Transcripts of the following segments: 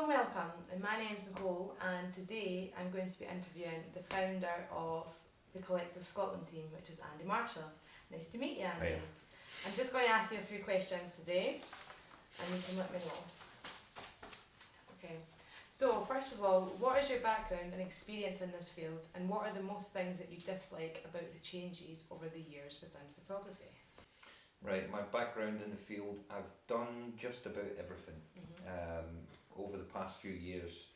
and welcome. And my name's Nicole, and today I'm going to be interviewing the founder of the Collective Scotland team, which is Andy Marshall. Nice to meet you, Andy. Hiya. I'm just going to ask you a few questions today, and you can let me know. Okay. So, first of all, what is your background and experience in this field, and what are the most things that you dislike about the changes over the years within photography? Right, my background in the field, I've done just about everything. Over the past few years,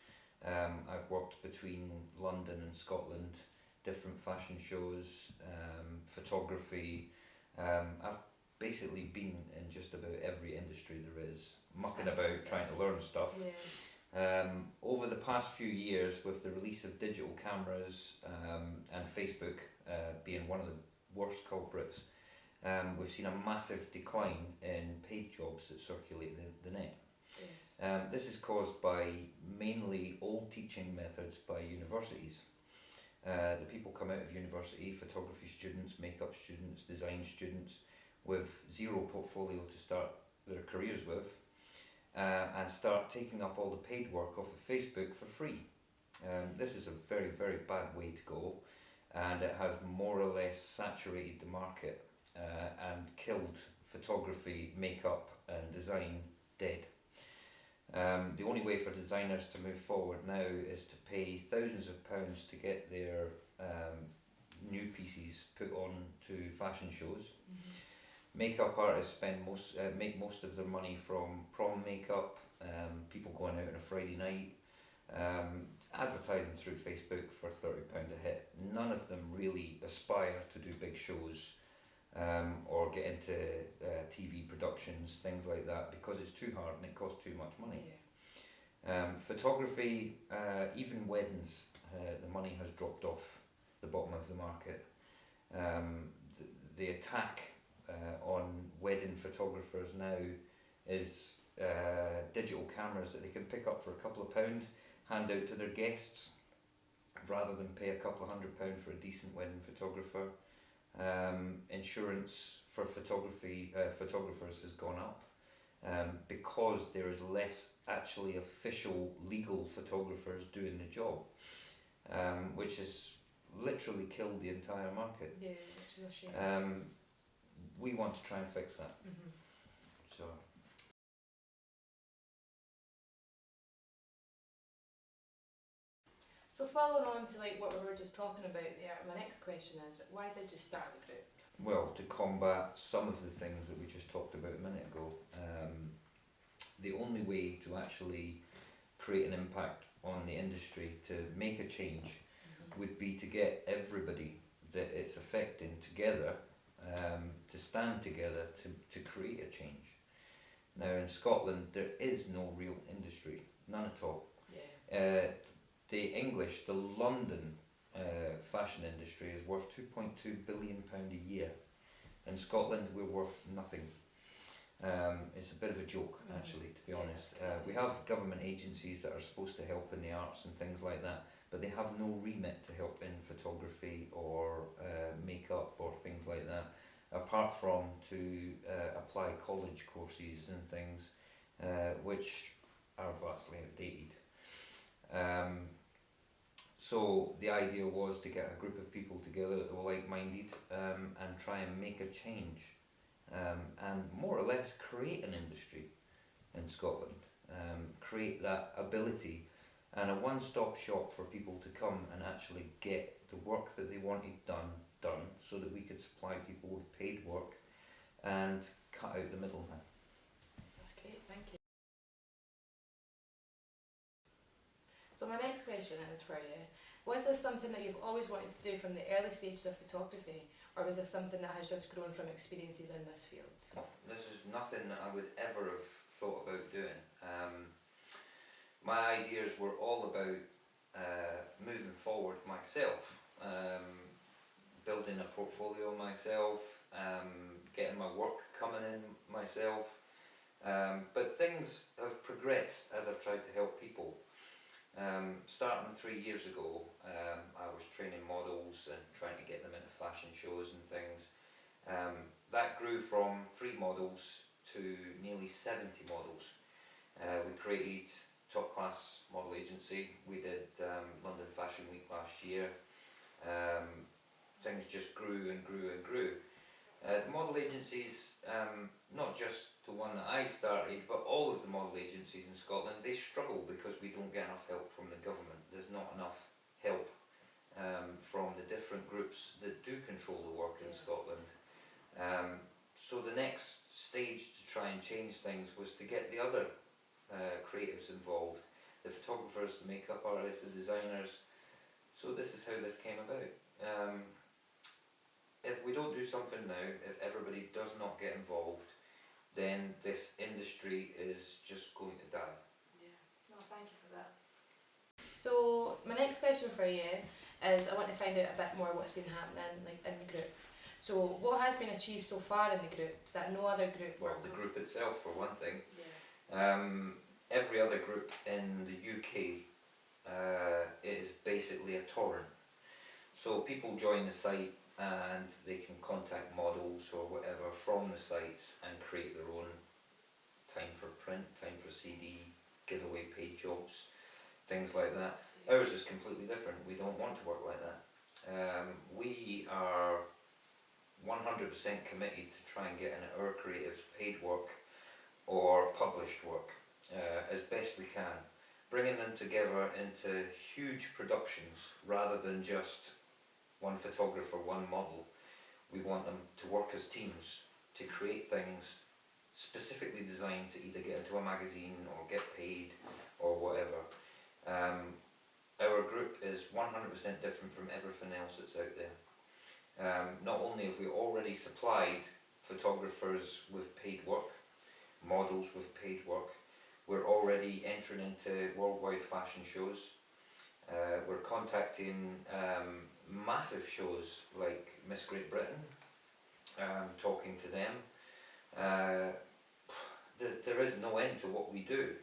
I've worked between London and Scotland, different fashion shows, photography. I've basically been in just about every industry there is, mucking about trying to learn stuff. Yeah. Over the past few years, with the release of digital cameras and Facebook being one of the worst culprits, we've seen a massive decline in paid jobs that circulate the net. Yes. This is caused by mainly old teaching methods by universities. The people come out of university, photography students, makeup students, design students, with zero portfolio to start their careers with, and start taking up all the paid work off of Facebook for free. This is a very, very bad way to go, and it has more or less saturated the market and killed photography, makeup and design dead. The only way for designers to move forward now is to pay thousands of pounds to get their new pieces put on to fashion shows. Makeup artists make most of their money from prom makeup, people going out on a Friday night, advertising through Facebook for £30 a hit. None of them really aspire to do big shows or get into TV productions, things like that, because it's too hard and it costs too much money. Yeah. Photography, even weddings, the money has dropped off the bottom of the market. The attack on wedding photographers now is digital cameras that they can pick up for a couple of pound, hand out to their guests, rather than pay a couple of £100 for a decent wedding photographer. Insurance for photographers has gone up because there is less actually official legal photographers doing the job, which has literally killed the entire market. Yeah, which is a shame. We want to try and fix that. So. So following on to what we were just talking about there, my next question is, why did you start the group? Well, to combat some of the things that we just talked about a minute ago. The only way to actually create an impact on the industry, to make a change, would be to get everybody that it's affecting together, to stand together to create a change. Now in Scotland there is no real industry, none at all. Yeah. The London fashion industry is worth £2.2 billion a year. In Scotland we're worth nothing. It's a bit of a joke, actually, to be honest. We have government agencies that are supposed to help in the arts and things like that, but they have no remit to help in photography or makeup or things like that, apart from to apply college courses and things which are vastly outdated. So the idea was to get a group of people together that were like-minded and try and make a change, and more or less create an industry in Scotland, create that ability and a one-stop shop for people to come and actually get the work that they wanted done, so that we could supply people with paid work and cut out the middleman. That's great, thank you. So my next question is for you, was this something that you've always wanted to do from the early stages of photography, or was this something that has just grown from experiences in this field? This is nothing that I would ever have thought about doing. My ideas were all about moving forward myself, building a portfolio myself, getting my work coming in myself, but things have progressed as I've tried to help people. Starting 3 years ago, I was training models and trying to get them into fashion shows and things. That grew from 3 models to nearly 70 models. We created top class model agency. We did London Fashion Week last year. Things just grew and grew and grew. The model agencies, not just the one that I started, but all of the model agencies in Scotland, they struggle because we don't get enough help from the government. There's not enough help from the different groups that do control the work in Scotland. So the next stage to try and change things was to get the other creatives involved, the photographers, the makeup artists, the designers. So this is how this came about. If we don't do something now, if everybody does not get involved, then this industry is just going to die. Yeah, no, thank you for that. So my next question for you is, I want to find out a bit more what's been happening like in the group. So what has been achieved so far in the group that no other group? Well, the group itself, for one thing. Yeah. Every other group in the UK is basically a torrent. So people join the site and they can contact models or whatever from the sites and create their own time for print, time for CD, giveaway paid jobs, things like that. Ours is completely different. We don't want to work like that. We are 100% committed to try and getting our creatives paid work or published work as best we can, bringing them together into huge productions rather than just one photographer, one model. We want them to work as teams to create things specifically designed to either get into a magazine or get paid or whatever. Our group is 100% different from everything else that's out there. Not only have we already supplied photographers with paid work, models with paid work, we're already entering into worldwide fashion shows. We're contacting massive shows like Miss Great Britain, talking to them. There is no end to what we do.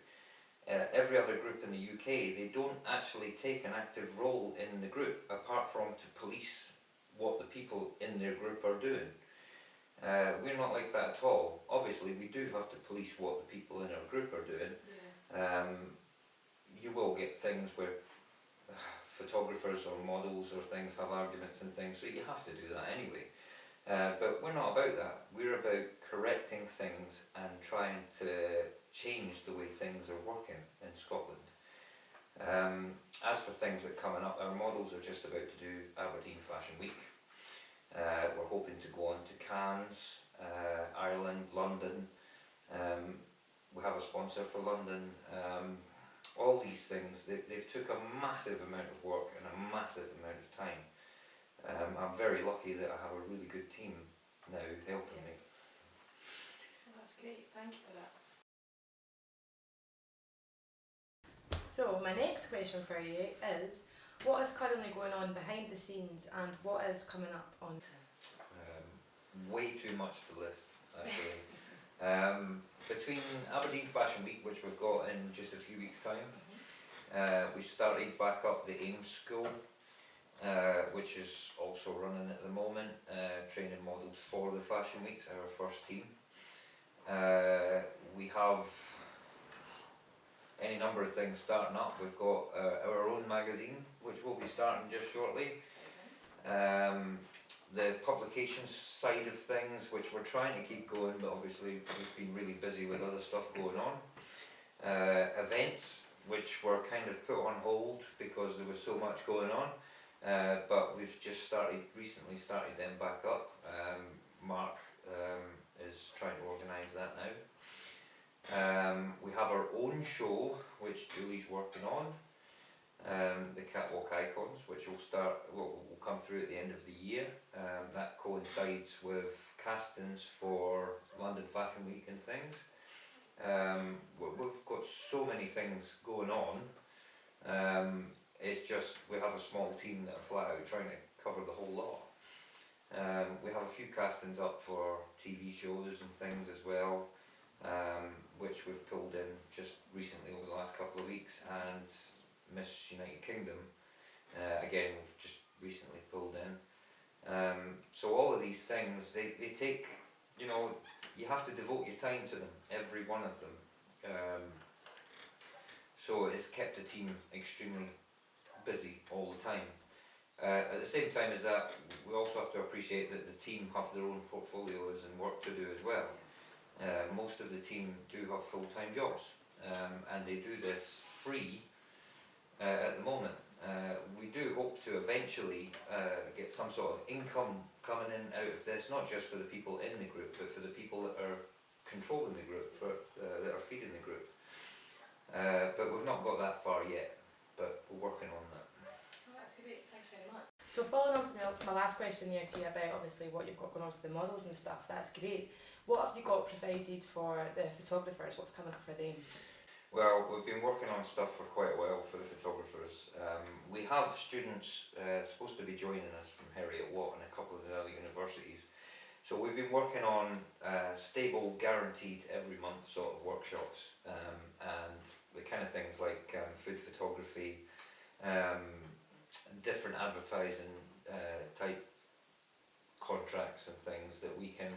Every other group in the UK, they don't actually take an active role in the group apart from to police what the people in their group are doing. We're not like that at all. Obviously we do have to police what the people in our group are doing. You will get things where photographers or models or things have arguments and things, so you have to do that anyway. But we're not about that. We're about correcting things and trying to change the way things are working in Scotland. As for things that are coming up, our models are just about to do Aberdeen Fashion Week. We're hoping to go on to Cannes, Ireland, London. We have a sponsor for London. All these things, they've took a massive amount of work and a massive amount of time. I'm very lucky that I have a really good team now helping me. Well, that's great, thank you for that. So my next question for you is, what is currently going on behind the scenes and what is coming up on? Way too much to list, actually. Between Aberdeen Fashion Week, which we've got in just a few weeks' time, we started back up the AIM School, which is also running at the moment, training models for the Fashion Weeks, our first team. We have any number of things starting up. We've got our own magazine, which will be starting just shortly. The publications side of things, which we're trying to keep going, but obviously we've been really busy with other stuff going on. Events, which were kind of put on hold because there was so much going on, but we've just recently started them back up. Mark is trying to organise that now. We have our own show, which Julie's working on. The Catwalk Icons, which will come through at the end of the year. That coincides with castings for London Fashion Week and things. We've got so many things going on. It's just we have a small team that are flat out trying to cover the whole lot. We have a few castings up for TV shows and things as well, which we've pulled in just recently over the last couple of weeks, and Miss United Kingdom, again, we've just recently pulled in. So all of these things, they take, you have to devote your time to them, every one of them. so it's kept the team extremely busy all the time. At the same time as that, we also have to appreciate that the team have their own portfolios and work to do as well. Most of the team do have full-time jobs, and they do this free at the moment. We do hope to eventually get some sort of income coming in out of this, not just for the people in the group, but for the people that are controlling the group, that are feeding the group. But we've not got that far yet, but we're working on that. Oh, that's great, thanks very much. So following on from my last question there to you about obviously what you've got going on for the models and stuff, that's great. What have you got provided for the photographers? What's coming up for them? Well, we've been working on stuff for quite a while for the photographers. We have students supposed to be joining us from Heriot-Watt and a couple of the other universities. So we've been working on stable, guaranteed every month sort of workshops, and the kind of things like food photography, different advertising type contracts and things that we can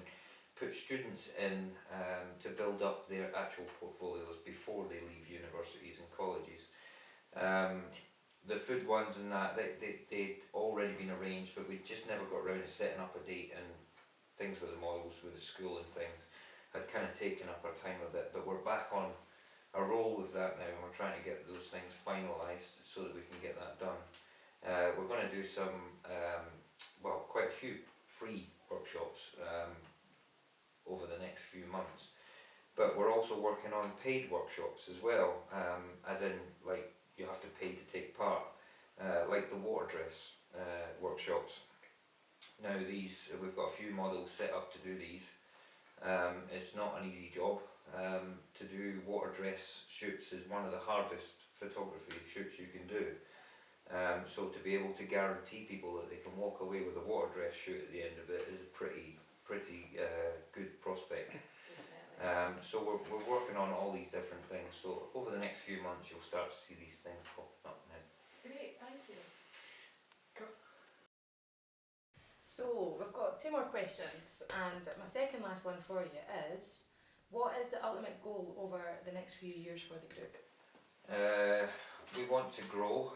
put students in to build up their actual portfolios before they leave universities and colleges. The food ones and that, they'd already been arranged, but we just never got around to setting up a date, and things with the models, with the school and things, had kind of taken up our time a bit, but we're back on a roll with that now, and we're trying to get those things finalised so that we can get that done. We're going to do some, well, quite a few free workshops over the next few months, but we're also working on paid workshops as well, as in like you have to pay to take part, like the water dress workshops. Now these, we've got a few models set up to do these. It's not an easy job. To do water dress shoots is one of the hardest photography shoots you can do. So to be able to guarantee people that they can walk away with a water dress shoot at the end of it is a pretty good prospect. So we're working on all these different things. So over the next few months you'll start to see these things popping up now. Great, thank you. Cool. So we've got two more questions, and my second last one for you is, what is the ultimate goal over the next few years for the group? We want to grow.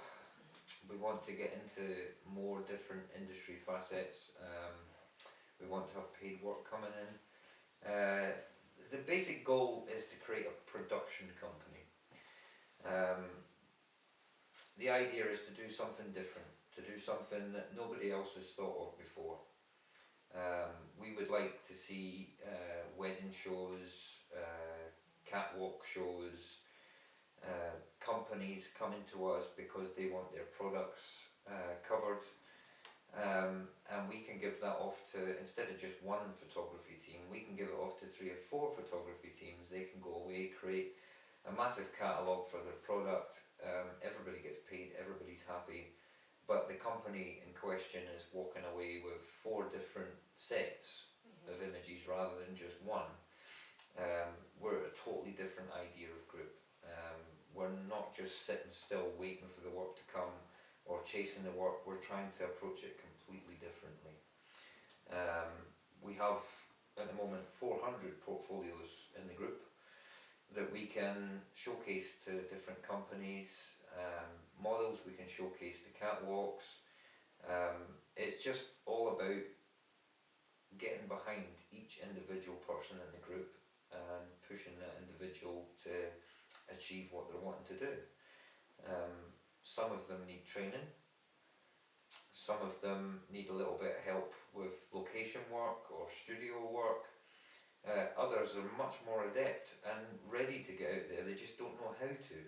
We want to get into more different industry facets. We want to have paid work coming in. The basic goal is to create a production company. The idea is to do something different, to do something that nobody else has thought of before. We would like to see wedding shows, catwalk shows, companies coming to us because they want their products covered, and we can give that off to, instead of just one photography team, we can give it off to 3 or 4 photography teams. They can go away, create a massive catalogue for their product. Everybody gets paid, everybody's happy, but the company in question is walking away with 4 different sets of images rather than just one. We're a totally different idea of group. We're not just sitting still waiting for the work to come or chasing the work. We're trying to approach it completely differently. We have at the moment 400 portfolios in the group that we can showcase to different companies, models we can showcase to catwalks. It's just all about getting behind each individual person in the group and pushing that individual to achieve what they're wanting to do. Some of them need training, some of them need a little bit of help with location work or studio work. Others are much more adept and ready to get out there, they just don't know how to.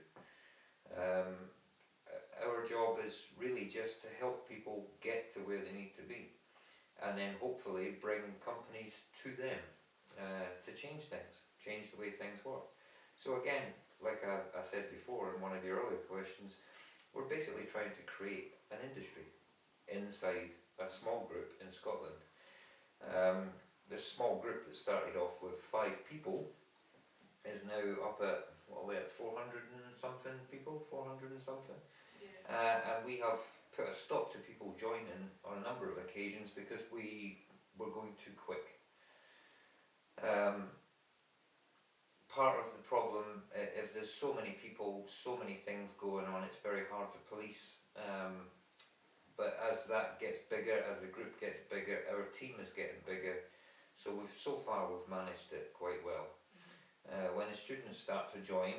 Our job is really just to help people get to where they need to be, and then hopefully bring companies to them to change things, change the way things work. So again, like I said before in one of your earlier questions, we're basically trying to create an industry inside a small group in Scotland. This small group that started off with 5 people is now up at, what are we at, 400 and something people, 400 and something? Yeah. And we have put a stop to people joining on a number of occasions because we were going too quick. part of the problem. If there's so many people, so many things going on, it's very hard to police. But as that gets bigger, as the group gets bigger, our team is getting bigger. So we've managed it quite well. When the students start to join,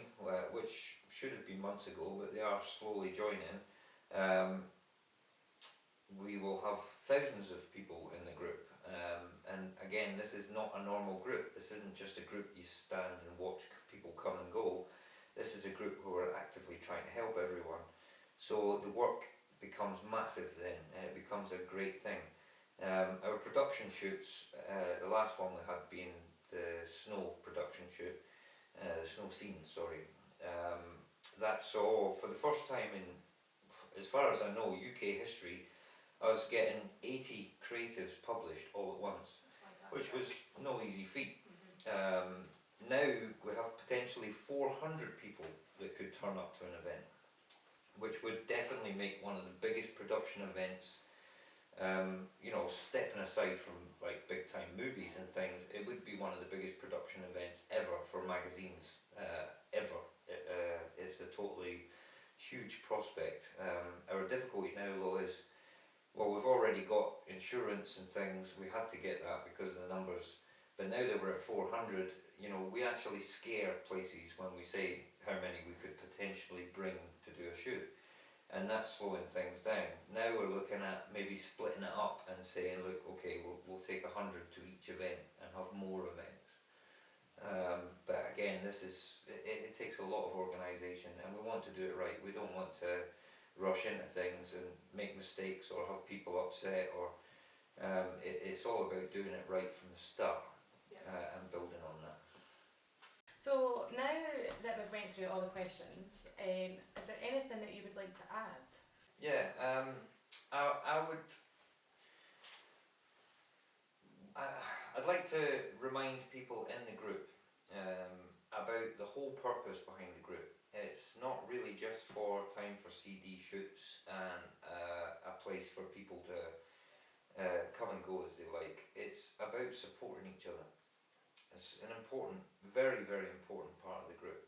which should have been months ago, but they are slowly joining, we will have thousands of people in the group. And again, this is not a normal group. This isn't just a group you stand and watch people come and go. This is a group who are actively trying to help everyone. So the work becomes massive then, and it becomes a great thing. Our production shoots, the last one we had being the snow production shoot, the snow scene, sorry. That saw, for the first time in, as far as I know, UK history, us getting 80 creatives published all at once, which was no easy feat. Now we have potentially 400 people that could turn up to an event, which would definitely make one of the biggest production events. You know, stepping aside from like big time movies and things, it would be one of the biggest production events ever for magazines, ever. It's a totally huge prospect. Our difficulty now though is, well, we've already got insurance and things, we had to get that because of the numbers, but now that we're at 400, you know, we actually scare places when we say how many we could potentially bring to do a shoot. And that's slowing things down. Now we're looking at maybe splitting it up and saying, look, okay, we'll take 100 to each event and have more events. But again, it takes a lot of organisation, and we want to do it right. We don't want to rush into things and make mistakes or have people upset, or it's all about doing it right from the start. And building on that. So now that we've went through all the questions, is there anything that you would like to add? Yeah, I'd like to remind people in the group about the whole purpose behind the group. It's not really just for time for CD shoots and a place for people to come and go as they like. It's about supporting each other. It's an important, very, very important part of the group.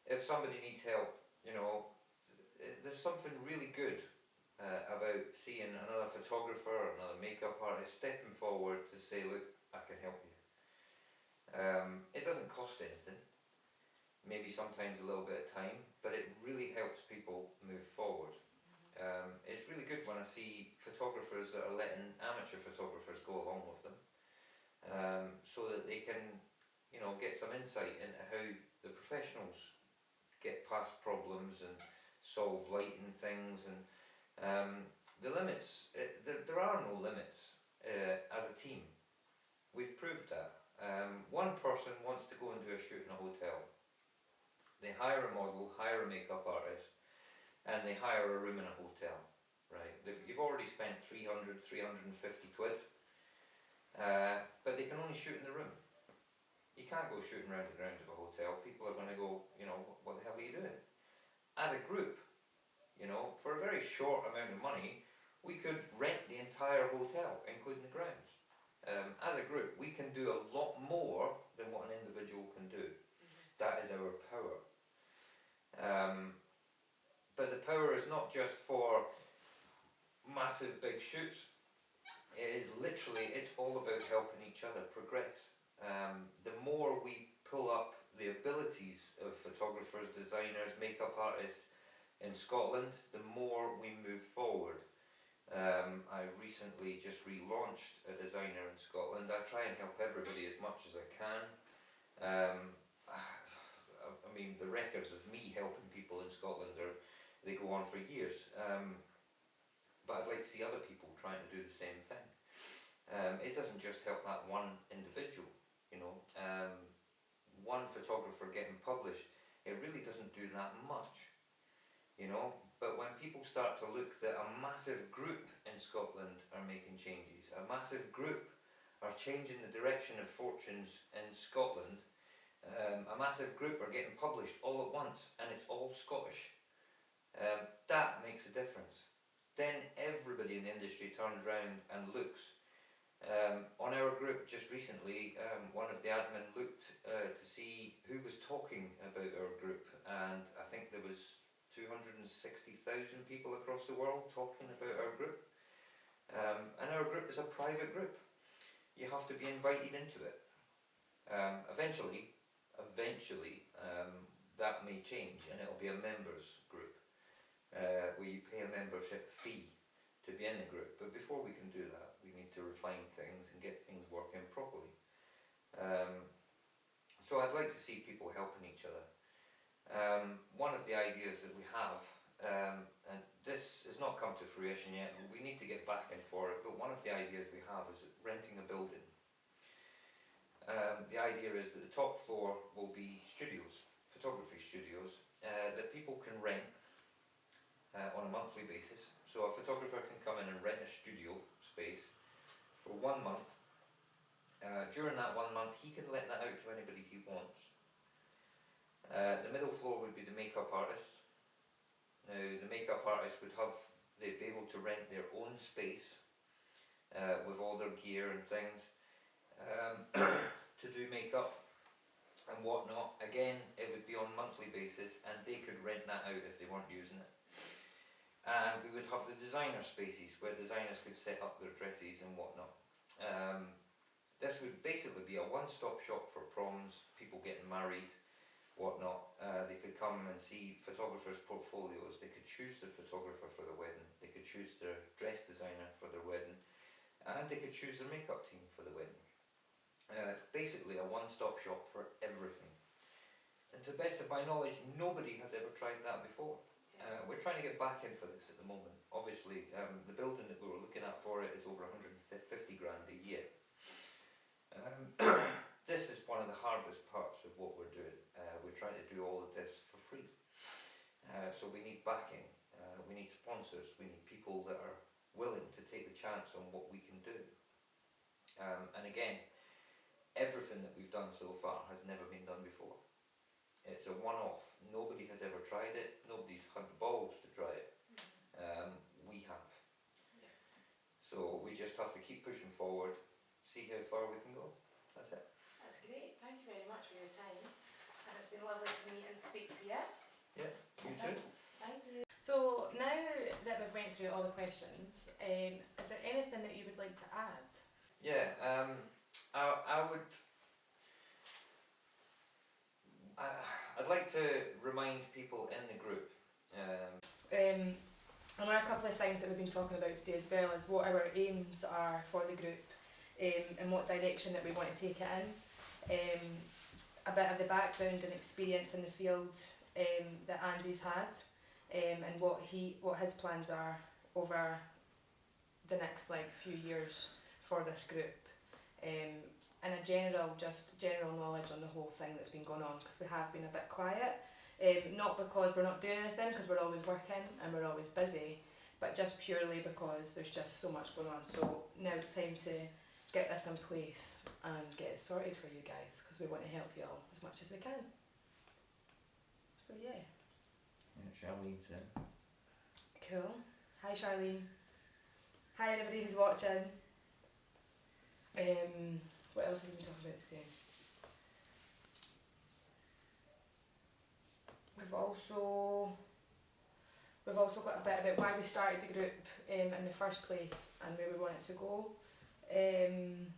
If somebody needs help, you know, there's something really good about seeing another photographer or another makeup artist stepping forward to say, look, I can help you. It doesn't cost anything, maybe sometimes a little bit of time, but it really helps people move forward. It's really good when I see photographers that are letting amateur photographers go along with them, so that they can, you know, get some insight into how the professionals get past problems and solve lighting things. And the limits, there are no limits as a team. We've proved that. One person wants to go and do a shoot in a hotel. They hire a model, hire a makeup artist, and they hire a room in a hotel, right? You've already spent 300, 350 quid, but they can only shoot in the room. You can't go shooting around the grounds of a hotel. People are going to go, you know, what the hell are you doing? As a group, you know, for a very short amount of money, we could rent the entire hotel, including the grounds. As a group, we can do a lot more than what an individual can do. That is our power. But the power is not just for massive big shoots. It is literally, it's all about helping each other progress. The more we pull up the abilities of photographers, designers, makeup artists in Scotland, the more we move forward. I recently just relaunched a designer in Scotland. I try and help everybody as much as I can. I mean, the records of me helping people in Scotland they go on for years. But I'd like to see other people trying to do the same thing. It doesn't just help that one individual, you know. One photographer getting published, it really doesn't do that much, you know. But when people start to look that a massive group in Scotland are making changes, a massive group are changing the direction of fortunes in Scotland, a massive group are getting published all at once, and it's all Scottish, that makes a difference. Then everybody in the industry turns around and looks On our group just recently, one of the admin looked to see who was talking about our group, and I think there was 260,000 people across the world talking about our group. And our group is a private group. You have to be invited into it. Eventually, that may change and it'll be a members group where you pay a membership fee to be in the group. But before we can do that, we need to refine things and get things working properly. So I'd like to see people helping each other. One of the ideas that we have, and this has not come to fruition yet, we need to get backing for it, but one of the ideas we have is renting a building. The idea is that the top floor will be studios, photography studios, that people can rent on a monthly basis. So a photographer can come in and rent a studio space for 1 month. During that 1 month, he can let that out to anybody he wants. The middle floor would be the makeup artists. Now, the makeup artists they'd be able to rent their own space with all their gear and things to do makeup and whatnot. Again, it would be on a monthly basis and they could rent that out if they weren't using it. And we would have the designer spaces where designers could set up their dresses and whatnot. This would basically be a one-stop shop for proms, people getting married, whatnot. They could come and see photographers' portfolios, they could choose their photographer for the wedding, they could choose their dress designer for their wedding, and they could choose their makeup team for the wedding. It's basically a one-stop shop for everything. And to the best of my knowledge, nobody has ever tried that before. We're trying to get back in for this at the moment. Obviously, the building that we were looking at for it is over 150 grand a year. This is one of the hardest parts of what we're doing. We're trying to do all of this for free. So we need backing, we need sponsors, we need people that are willing to take the chance on what we can do. And again, everything that we've done so far has never been done before. It's a one-off. Nobody has ever tried it. Nobody's had the balls to try it. We have. Yeah. So we just have to keep pushing forward, see how far we can go. That's it. That's great. Thank you very much for your time. And it's been lovely to meet and speak to you. Yeah, you too. Thank you. So now that we've went through all the questions, is there anything that you would like to add? Yeah, I'd like to remind people in the group. And there are a couple of things that we've been talking about today as well, is what our aims are for the group, and what direction that we want to take it in. A bit of the background and experience in the field that Andy's had, and what his plans are over the next few years for this group, and a general knowledge on the whole thing that's been going on, because we have been a bit quiet, not because we're not doing anything, because we're always working and we're always busy, but just purely because there's just so much going on. So now it's time to get this in place and get it sorted for you guys, because we want to help you all as much as we can. So yeah. Charlene's in. Cool. Hi Charlene. Hi everybody who's watching. What else have we been talking about today? We've also got a bit about why we started the group in the first place and where we want it to go. And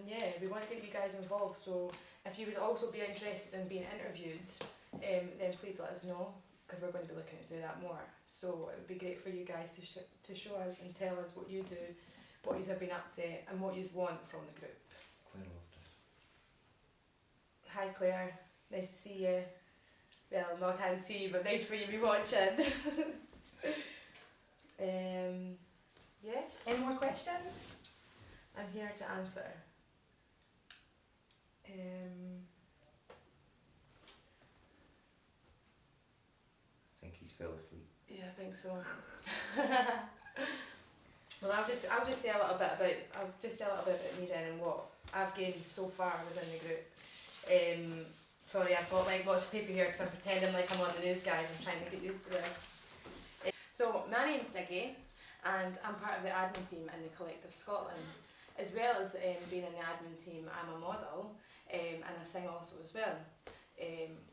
yeah, we want to get you guys involved, so if you would also be interested in being interviewed, then please let us know, because we're going to be looking to do that more. So it would be great for you guys to show us and tell us what you do, what you have been up to, and what you want from the group. Claire loved us. Hi Claire, nice to see you. Well, no, I can't see you, but nice for you to be watching. Yeah, any more questions? I'm here to answer. I think he's fell asleep. Yeah, I think so. Well, I'll just say a little bit about me then, and what I've gained so far within the group. Sorry, I've got lots of paper here because I'm pretending like I'm one of the news guys. I'm trying to get used to this. So my name's Ziggy, and I'm part of the admin team in the Collective Scotland. As well as being in the admin team, I'm a model and I sing also as well.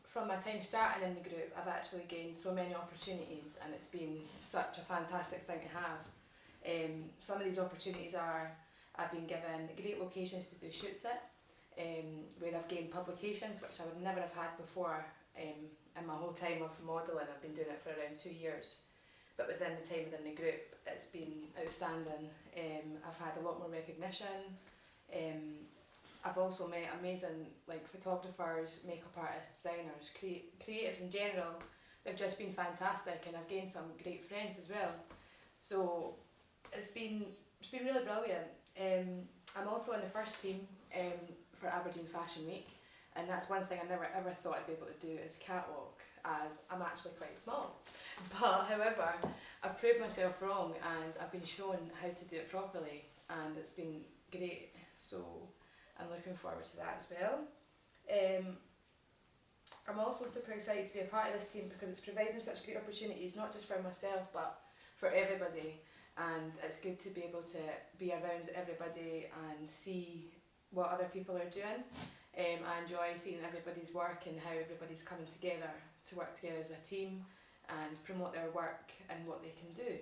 From my time starting in the group, I've actually gained so many opportunities, and it's been such a fantastic thing to have. Some of these opportunities are, I've been given great locations to do shoots at, where I've gained publications which I would never have had before in my whole time of modelling. I've been doing it for around 2 years. But within the time within the group, it's been outstanding. I've had a lot more recognition. I've also met amazing photographers, makeup artists, designers, creatives in general. They've just been fantastic, and I've gained some great friends as well. So it's been really brilliant. I'm also in the first team for Aberdeen Fashion Week, and that's one thing I never ever thought I'd be able to do is catwalk, as I'm actually quite small. But however, I've proved myself wrong, and I've been shown how to do it properly, and it's been great. So I'm looking forward to that as well. I'm also super excited to be a part of this team because it's providing such great opportunities, not just for myself but for everybody, and it's good to be able to be around everybody and see what other people are doing. I enjoy seeing everybody's work and how everybody's coming together to work together as a team and promote their work and what they can do.